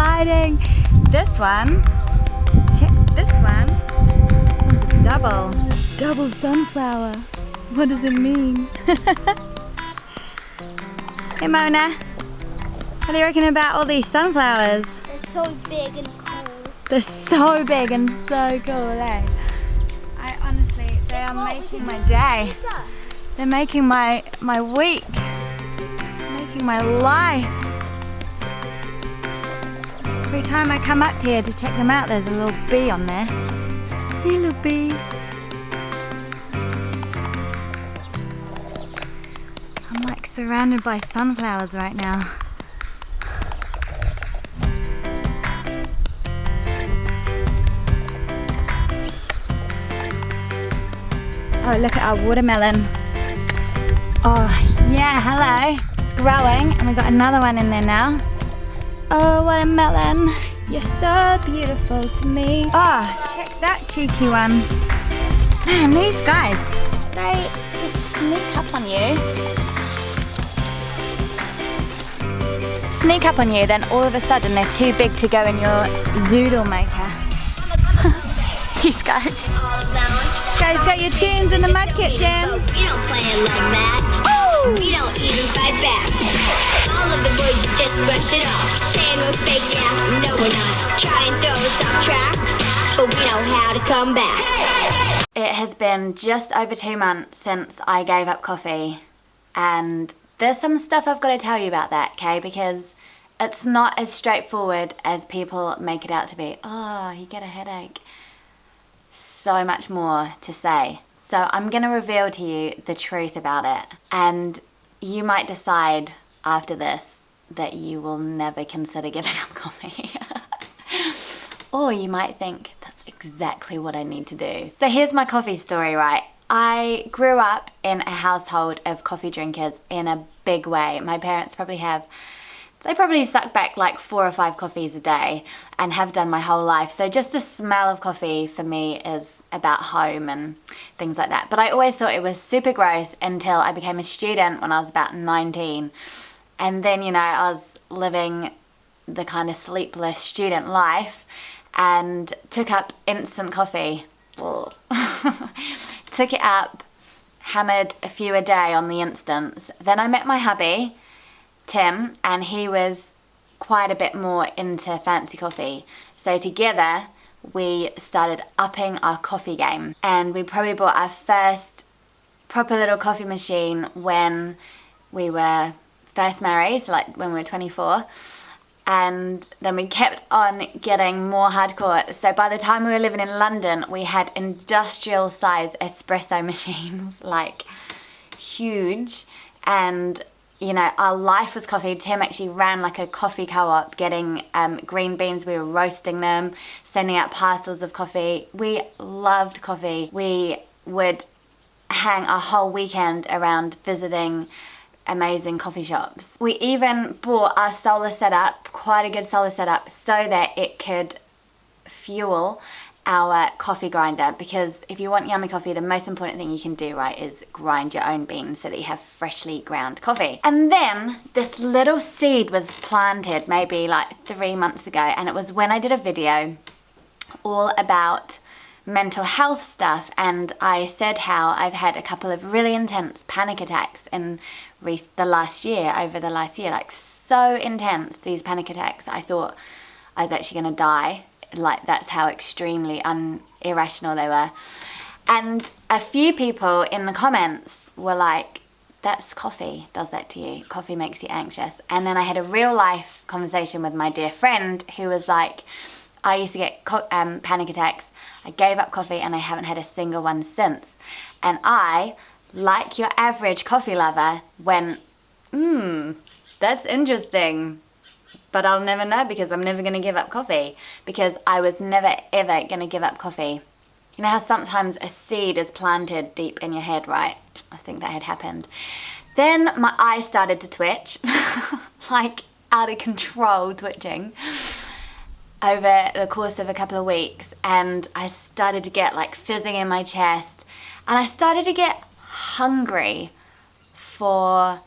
exciting. This one, check this one. This one's a double sunflower. What does it mean? Hey Mona, what do you reckon about all these sunflowers? They're so big and cool. They're so big and so cool, eh? I honestly, they are making my day. They're making my week. Making my life. Every time I come up here to check them out, there's a little bee on there. Hey little bee. I'm like surrounded by sunflowers right now. Oh, look at our watermelon. Oh, yeah, hello. It's growing, and we've got another one in there now. Oh, watermelon, you're so beautiful to me. Oh, check that cheeky one. Man, these guys, they just sneak up on you. Sneak up on you, then all of a sudden they're too big to go in your zoodle maker. These guys. Guys, got your tunes in the mud kitchen. We don't play it like that. Oh! We don't even fight back. All of the boys just brush it off. Saying we're fake now. No, we're not. Try and throw us off track, but we know how to come back. It has been just over 2 months since I gave up coffee, and there's some stuff I've got to tell you about that, okay? Because it's not as straightforward as people make it out to be. Oh, you get a headache. So much more to say. So I'm going to reveal to you the truth about it, and you might decide after this that you will never consider giving up coffee. Or you might think that's exactly what I need to do. So here's my coffee story, right? I grew up in a household of coffee drinkers in a big way. My parents they probably suck back like 4 or 5 coffees a day and have done my whole life. So just the smell of coffee for me is about home and things like that. But I always thought it was super gross until I became a student when I was about 19. And then, you know, I was living the kind of sleepless student life and took up instant coffee. Took it up, hammered a few a day on the instants. Then I met my hubby, Tim, and he was quite a bit more into fancy coffee. So together we started upping our coffee game, and we probably bought our first proper little coffee machine when we were first married, like when we were 24. And then we kept on getting more hardcore. So by the time we were living in London, we had industrial size espresso machines, like huge. And you know, our life was coffee. Tim actually ran like a coffee co-op, getting green beans. We were roasting them, sending out parcels of coffee. We loved coffee. We would hang a whole weekend around visiting amazing coffee shops. We even bought our solar setup, quite a good solar setup, so that it could fuel our coffee grinder, because if you want yummy coffee, the most important thing you can do, right, is grind your own beans so that you have freshly ground coffee. And then this little seed was planted maybe like 3 months ago, and it was when I did a video all about mental health stuff, and I said how I've had a couple of really intense panic attacks in over the last year, like so intense, these panic attacks, I thought I was actually going to die. Like, that's how extremely irrational they were. And a few people in the comments were like, that's coffee does that to you. Coffee makes you anxious. And then I had a real life conversation with my dear friend who was like, I used to get panic attacks. I gave up coffee and I haven't had a single one since. And I, like your average coffee lover, went, that's interesting. But I'll never know, because I'm never going to give up coffee, because I was never ever going to give up coffee. You know how sometimes a seed is planted deep in your head, right? I think that had happened. Then my eye started to twitch, like out of control twitching, over the course of a couple of weeks, and I started to get like fizzing in my chest, and I started to get hungry for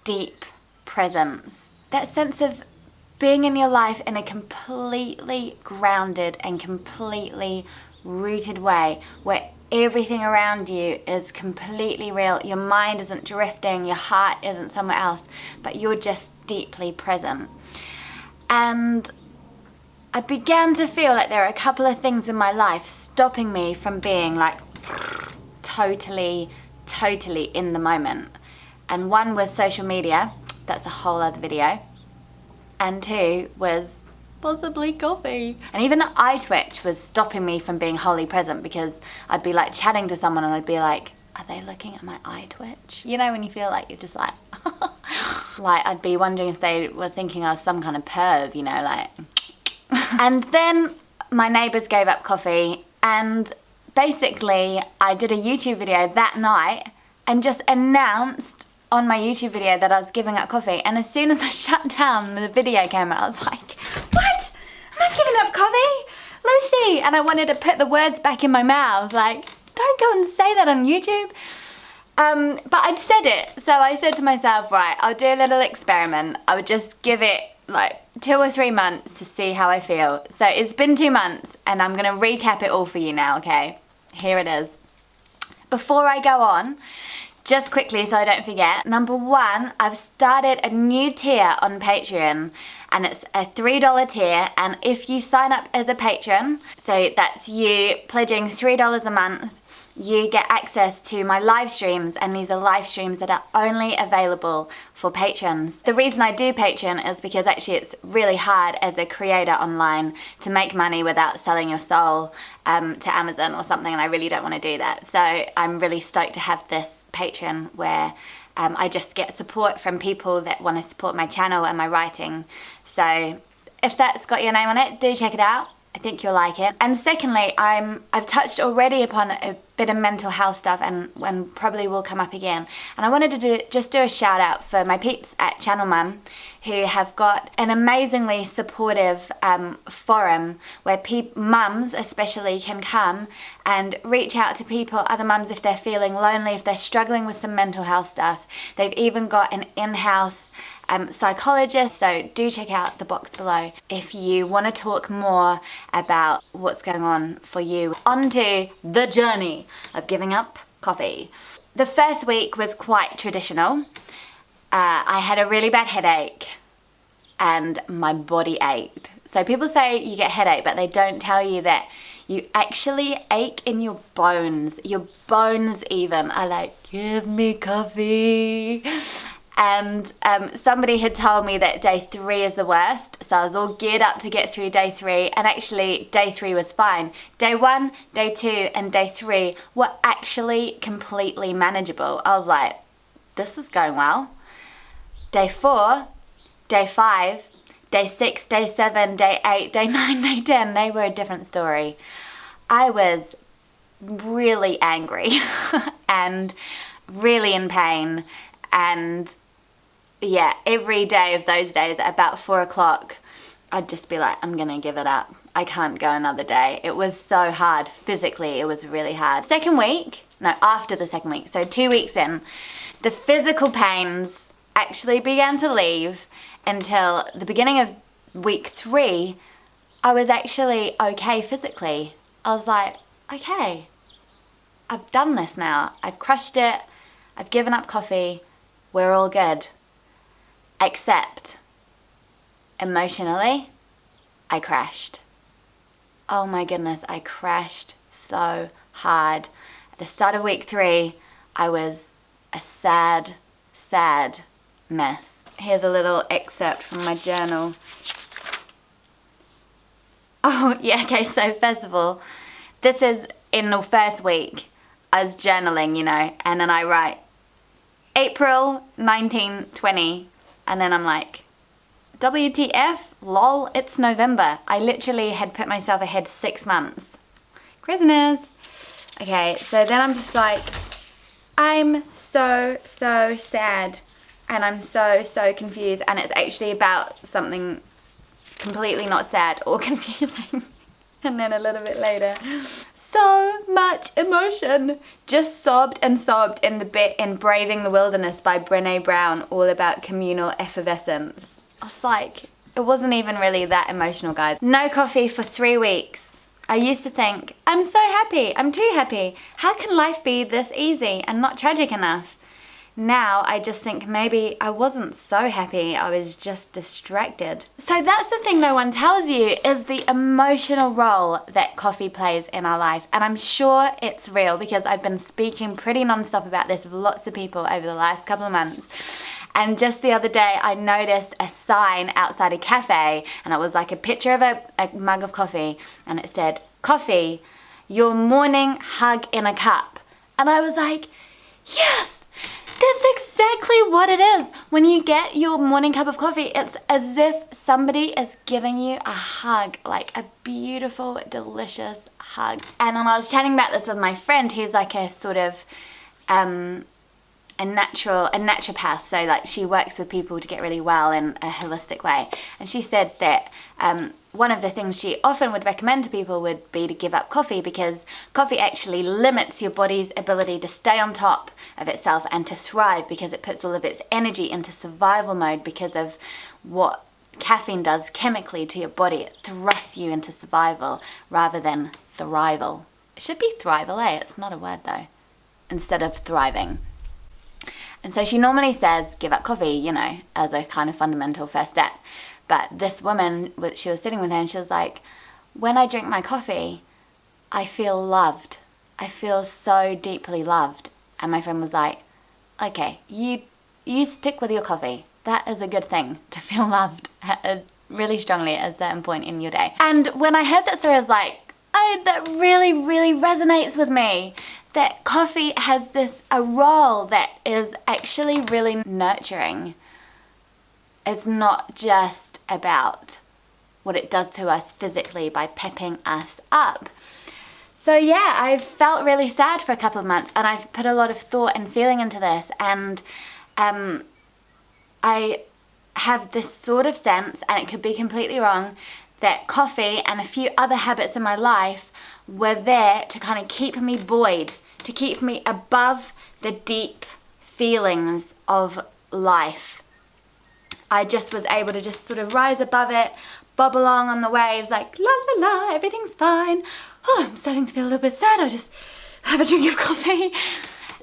deep presence. That sense of being in your life in a completely grounded and completely rooted way where everything around you is completely real. Your mind isn't drifting, your heart isn't somewhere else, but you're just deeply present. And I began to feel like there are a couple of things in my life stopping me from being like totally in the moment. And one was social media, that's a whole other video. And two was possibly coffee. And even the eye twitch was stopping me from being wholly present, because I'd be like chatting to someone and I'd be like, are they looking at my eye twitch? You know, when you feel like you're just like, like I'd be wondering if they were thinking I was some kind of perv, you know, like. And then my neighbours gave up coffee, and basically I did a YouTube video that night and just announced on my YouTube video that I was giving up coffee. And as soon as I shut down, the video came out, I was like, what? I'm not giving up coffee, Lucy. And I wanted to put the words back in my mouth, like, don't go and say that on YouTube. But I'd said it, so I said to myself, right, I'll do a little experiment. I would just give it like 2 or 3 months to see how I feel. So it's been 2 months, and I'm gonna recap it all for you now, okay? Here it is. Before I go on, just quickly so I don't forget, number 1, I've started a new tier on Patreon, and it's a $3 tier, and if you sign up as a patron, so that's you pledging $3 a month, you get access to my live streams, and these are live streams that are only available for patrons. The reason I do Patreon is because actually it's really hard as a creator online to make money without selling your soul to Amazon or something, and I really don't want to do that. So I'm really stoked to have this Patreon where I just get support from people that want to support my channel and my writing. So if that's got your name on it, do check it out. I think you'll like it. And secondly, I've touched already upon a bit of mental health stuff, and probably will come up again. And I wanted to just do a shout out for my peeps at Channel Mum, who have got an amazingly supportive forum where mums especially can come and reach out to people, other mums, if they're feeling lonely, if they're struggling with some mental health stuff. They've even got an in-house psychologist, so do check out the box below if you want to talk more about what's going on for you. On to the journey of giving up coffee. The first week was quite traditional. I had a really bad headache and my body ached. So people say you get headache, but they don't tell you that you actually ache in your bones. Your bones even are like, give me coffee. And somebody had told me that day 3 is the worst, so I was all geared up to get through day 3, and actually day 3 was fine. Day 1, day 2, and day 3 were actually completely manageable. I was like, this is going well. Day 4, day 5, day 6, day 7, day 8, day 9, day 10, they were a different story. I was really angry and really in pain, and yeah, every day of those days at about 4 o'clock, I'd just be like, I'm gonna give it up. I can't go another day. It was so hard. Physically, it was really hard. After the second week, so 2 weeks in, the physical pains actually began to leave until the beginning of week 3, I was actually okay physically. I was like, okay, I've done this now. I've crushed it. I've given up coffee. We're all good. Except, emotionally, I crashed. Oh my goodness, I crashed so hard. At the start of week 3, I was a sad mess. Here's a little excerpt from my journal. Oh yeah, okay, so first of all, this is in the first week. I was journaling, you know, and then I write April 1920, and then I'm like, WTF, lol, it's November. I literally had put myself ahead 6 months. Craziness. Okay, so then I'm just like, I'm so sad, and I'm so confused, and it's actually about something completely not sad or confusing. And then a little bit later, so much emotion. Just sobbed and sobbed in the bit in Braving the Wilderness by Brené Brown, all about communal effervescence. I was like, It wasn't even really that emotional, guys. No coffee for 3 weeks. I used to think, I'm so happy, I'm too happy. How can life be this easy and not tragic enough? Now I just think maybe I wasn't so happy, I was just distracted. So that's the thing no one tells you, is the emotional role that coffee plays in our life. And I'm sure it's real because I've been speaking pretty non-stop about this with lots of people over the last couple of months. And just the other day I noticed a sign outside a cafe, and it was like a picture of a mug of coffee, and it said, "Coffee, your morning hug in a cup." And I was like, yes! That's exactly what it is. When you get your morning cup of coffee, it's as if somebody is giving you a hug, like a beautiful, delicious hug. And when I was chatting about this with my friend, who's like a sort of a naturopath, so like she works with people to get really well in a holistic way. And she said that one of the things she often would recommend to people would be to give up coffee, because coffee actually limits your body's ability to stay on top of itself and to thrive, because it puts all of its energy into survival mode because of what caffeine does chemically to your body. It thrusts you into survival rather than thrival. It should be thrival, eh? It's not a word though. Instead of thriving. And so she normally says give up coffee, you know, as a kind of fundamental first step. But this woman, she was sitting with her and she was like, when I drink my coffee, I feel loved. I feel so deeply loved. And my friend was like, okay, you stick with your coffee. That is a good thing, to feel loved really strongly at a certain point in your day. And when I heard that story, I was like, oh, that really, really resonates with me. That coffee has a role that is actually really nurturing. It's not just about what it does to us physically by pepping us up. So yeah, I've felt really sad for a couple of months, and I've put a lot of thought and feeling into this, and I have this sort of sense, and it could be completely wrong, that coffee and a few other habits in my life were there to kind of keep me buoyed, to keep me above the deep feelings of life. I just was able to just sort of rise above it, bob along on the waves like la la la, everything's fine. Oh, I'm starting to feel a little bit sad, I'll just have a drink of coffee.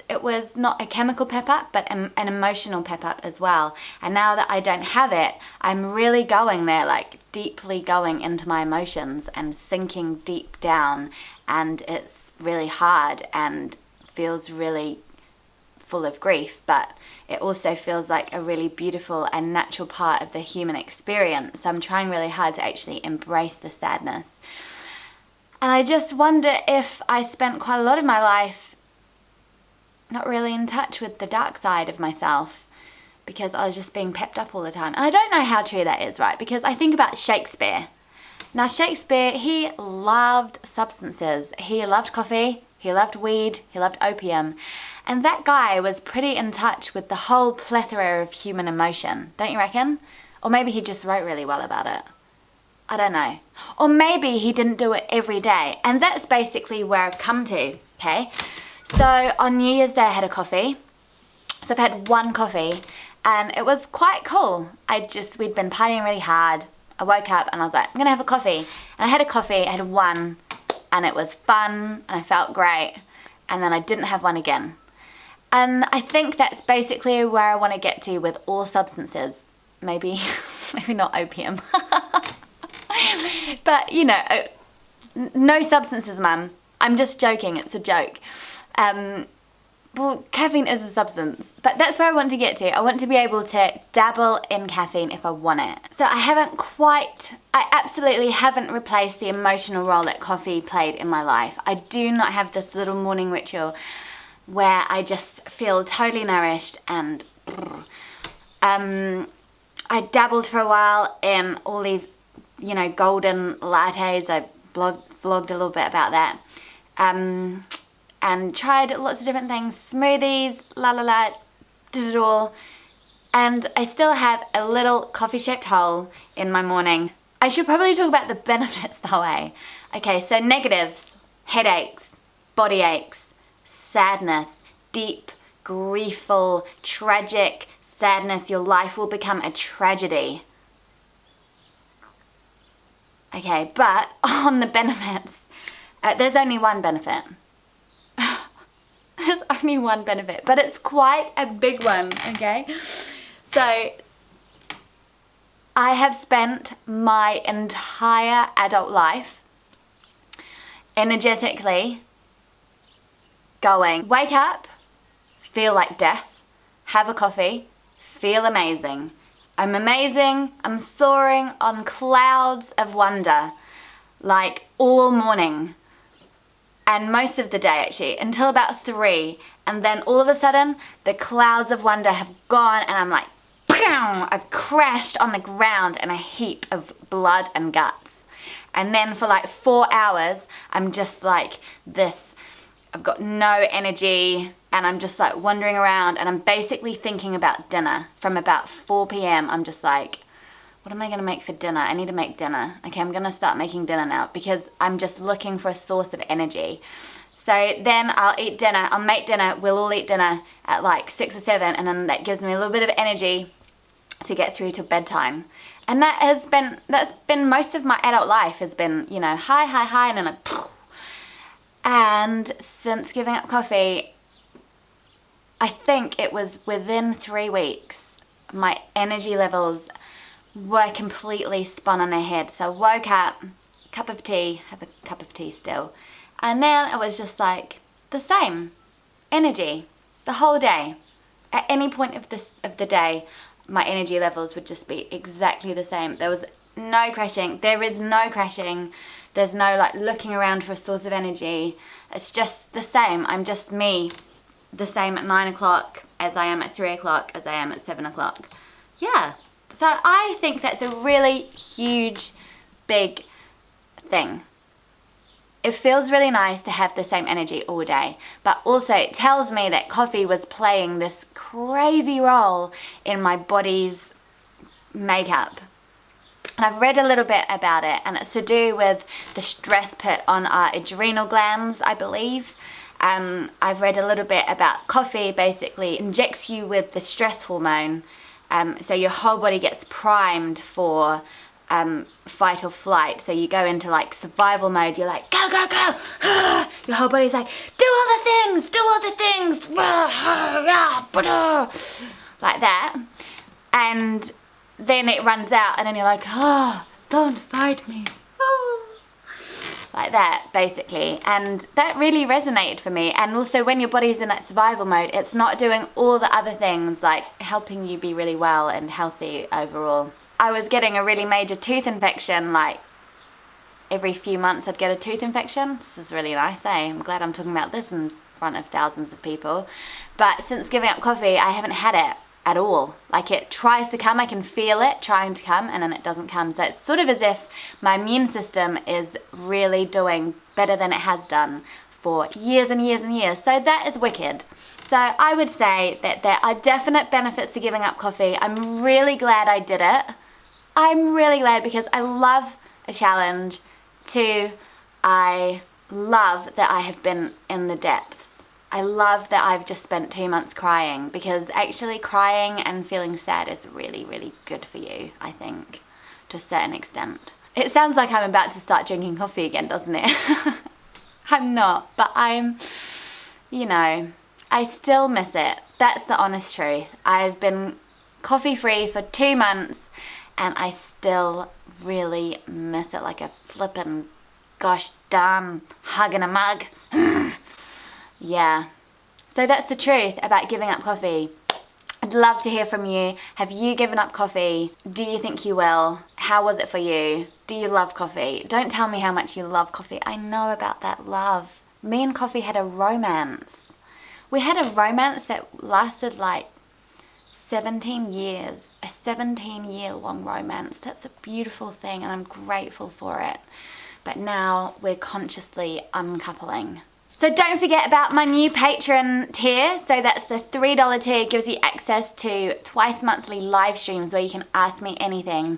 It was not a chemical pep up, but an emotional pep up as well. And now that I don't have it, I'm really going there, like deeply going into my emotions and sinking deep down, and it's really hard and feels really full of grief, but it also feels like a really beautiful and natural part of the human experience. So I'm trying really hard to actually embrace the sadness. And I just wonder if I spent quite a lot of my life not really in touch with the dark side of myself, because I was just being pepped up all the time. And I don't know how true that is, right? Because I think about Shakespeare. Now Shakespeare, he loved substances. He loved coffee, he loved weed, he loved opium. And that guy was pretty in touch with the whole plethora of human emotion, don't you reckon? Or maybe he just wrote really well about it. I don't know. Or maybe he didn't do it every day. And that's basically where I've come to, okay? So on New Year's Day I had a coffee. So I've had one coffee, and it was quite cool. We'd been partying really hard. I woke up and I was like, I'm gonna have a coffee. And I had a coffee, I had one, and it was fun, and I felt great. And then I didn't have one again. And I think that's basically where I want to get to with all substances. Maybe not opium. But, you know, no substances, mum. I'm just joking, it's a joke. Well, caffeine is a substance, but that's where I want to get to. I want to be able to dabble in caffeine if I want it. So I absolutely haven't replaced the emotional role that coffee played in my life. I do not have this little morning ritual where I just feel totally nourished, and I dabbled for a while in all these, you know, golden lattes. I vlogged a little bit about that. And tried lots of different things, smoothies, did it all. And I still have a little coffee-shaped hole in my morning. I should probably talk about the benefits though, eh? Okay, so negatives: headaches, body aches, sadness, deep, griefful, tragic sadness. Your life will become a tragedy. Okay, but on the benefits, there's only one benefit. There's only one benefit, but it's quite a big one, okay? So I have spent my entire adult life energetically going, wake up, feel like death, have a coffee, feel amazing. I'm amazing, I'm soaring on clouds of wonder, like all morning. And most of the day actually, until about 3. And then all of a sudden, the clouds of wonder have gone and I'm like, pow! I've crashed on the ground in a heap of blood and guts. And then for like 4 hours, I'm just like this, I've got no energy and I'm just like wandering around and I'm basically thinking about dinner. From about 4 p.m, I'm just like, what am I going to make for dinner? I need to make dinner. Okay, I'm going to start making dinner now because I'm just looking for a source of energy. So then I'll eat dinner, I'll make dinner, we'll all eat dinner at like 6 or 7 and then that gives me a little bit of energy to get through to bedtime. And that's been most of my adult life has been, you know, high, and then like, poof. And since giving up coffee, I think it was within 3 weeks, my energy levels were completely spun on their head. So I woke up, cup of tea, have a cup of tea still, and then it was just like the same energy the whole day. At any point of the day, my energy levels would just be exactly the same. There was no crashing. There is no crashing. There's no like looking around for a source of energy. It's just the same. I'm just me, the same at 9 o'clock as I am at 3 o'clock, as I am at 7 o'clock. Yeah. So I think that's a really huge, big thing. It feels really nice to have the same energy all day, but also it tells me that coffee was playing this crazy role in my body's makeup. And I've read a little bit about it, and it's to do with the stress put on our adrenal glands, I believe. I've read a little bit about coffee basically injects you with the stress hormone. So your whole body gets primed for fight or flight. So you go into like survival mode. You're like, go, go, go. Your whole body's like, do all the things. Like that. And then it runs out and then you're like, oh, don't fight me. Like that, basically. And that really resonated for me. And also when your body's in that survival mode, it's not doing all the other things like helping you be really well and healthy overall. I was getting a really major tooth infection, like every few months I'd get a tooth infection. This is really nice, eh? I'm glad I'm talking about this in front of thousands of people. But since giving up coffee, I haven't had it at all. Like it tries to come, I can feel it trying to come and then it doesn't come. So it's sort of as if my immune system is really doing better than it has done for years and years and years. So that is wicked. So I would say that there are definite benefits to giving up coffee. I'm really glad I did it. I'm really glad because I love a challenge. 2, I love that I have been in the depths. I love that I've just spent 2 months crying because actually crying and feeling sad is really, really good for you, I think, to a certain extent. It sounds like I'm about to start drinking coffee again, doesn't it? I'm not, but I'm, you know, I still miss it. That's the honest truth. I've been coffee free for 2 months and I still really miss it like a flippin' gosh darn hug in a mug. Yeah. So that's the truth about giving up coffee. I'd love to hear from you. Have you given up coffee? Do you think you will? How was it for you? Do you love coffee? Don't tell me how much you love coffee. I know about that love. Me and coffee had a romance. We had a romance that lasted like 17 years. A 17-year-long romance. That's a beautiful thing and I'm grateful for it. But now we're consciously uncoupling. So don't forget about my new Patreon tier. So that's the $3 tier. It gives you access to twice monthly live streams where you can ask me anything.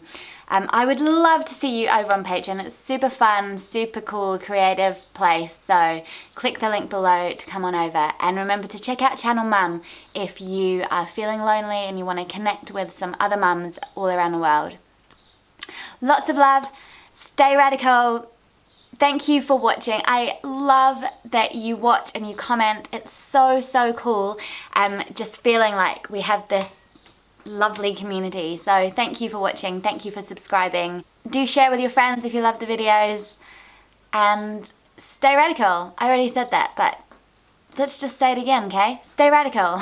I would love to see you over on Patreon. It's super fun, super cool, creative place. So click the link below to come on over. And remember to check out Channel Mum if you are feeling lonely and you want to connect with some other mums all around the world. Lots of love. Stay radical. Thank you for watching. I love that you watch and you comment. It's so, so cool. Just feeling like we have this lovely community. So thank you for watching. Thank you for subscribing. Do share with your friends if you love the videos. And stay radical. I already said that, but let's just say it again, okay? Stay radical.